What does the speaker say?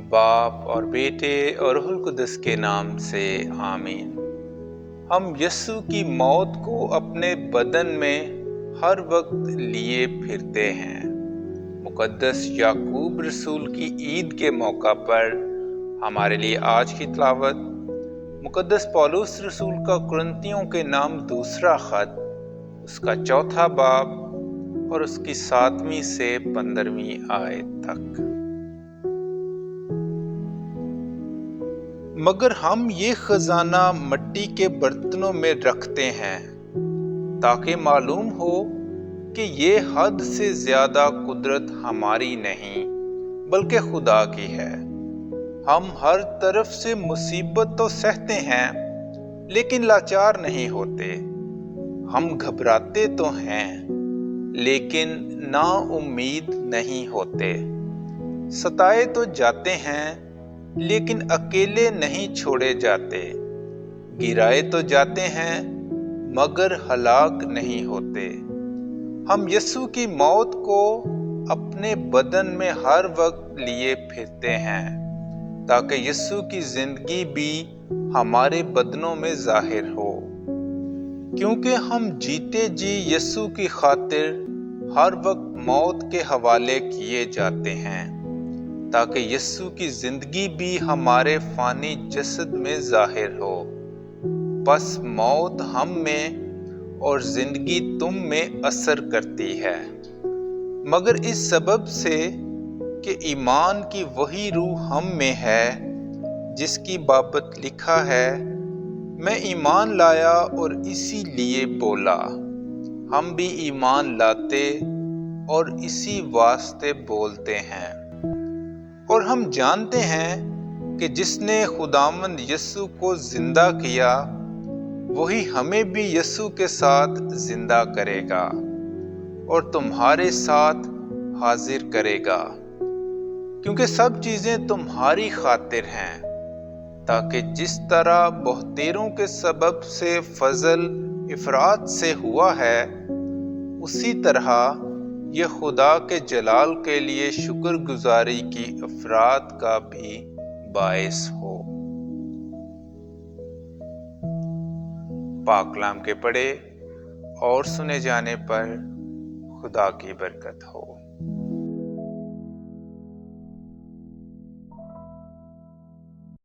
बाप और बेटे और रूहुल कुद्दुस के नाम से आमीन। हम यीशु की मौत को अपने बदन में हर वक्त लिए फिरते हैं। मुकद्दस याकूब रसूल की ईद के मौका पर हमारे लिए आज की तिलावत मुकद्दस पौलुस रसूल का कुरिन्थियों के नाम दूसरा खत, उसका चौथा बाब और उसकी 7वीं से 15वीं आयत तक। मगर हम ये खजाना मिट्टी के बर्तनों में रखते हैं ताकि मालूम हो कि ये हद से ज्यादा कुदरत हमारी नहीं बल्कि खुदा की है। हम हर तरफ से मुसीबत तो सहते हैं लेकिन लाचार नहीं होते। हम घबराते तो हैं लेकिन ना उम्मीद नहीं होते। सताए तो जाते हैं लेकिन अकेले नहीं छोड़े जाते। गिराए तो जाते हैं मगर हलाक नहीं होते। हम यीशु की मौत को अपने बदन में हर वक्त लिए फिरते हैं ताकि यीशु की जिंदगी भी हमारे बदनों में जाहिर हो। क्योंकि हम जीते जी यीशु की खातिर हर वक्त मौत के हवाले किए जाते हैं ताकि यीशु की जिंदगी भी हमारे फानी जसद में जाहिर हो। बस मौत हम में और जिंदगी तुम में असर करती है, मगर इस सबब से कि ईमान की वही रूह हम में है जिसकी बाबत लिखा है, मैं ईमान लाया और इसीलिए बोला। हम भी ईमान लाते और इसी वास्ते बोलते हैं। और हम जानते हैं कि जिसने खुदावंद यीशु को जिंदा किया वही हमें भी यीशु के साथ जिंदा करेगा और तुम्हारे साथ हाजिर करेगा, क्योंकि सब चीजें तुम्हारी खातिर हैं, ताकि जिस तरह बहुतेरों के सबब से फजल इफरात से हुआ है उसी तरह ये खुदा के जलाल के लिए शुक्रगुजारी की अफरात का भी बायस हो। पाक कलाम के पढ़े और सुने जाने पर खुदा की बरकत हो।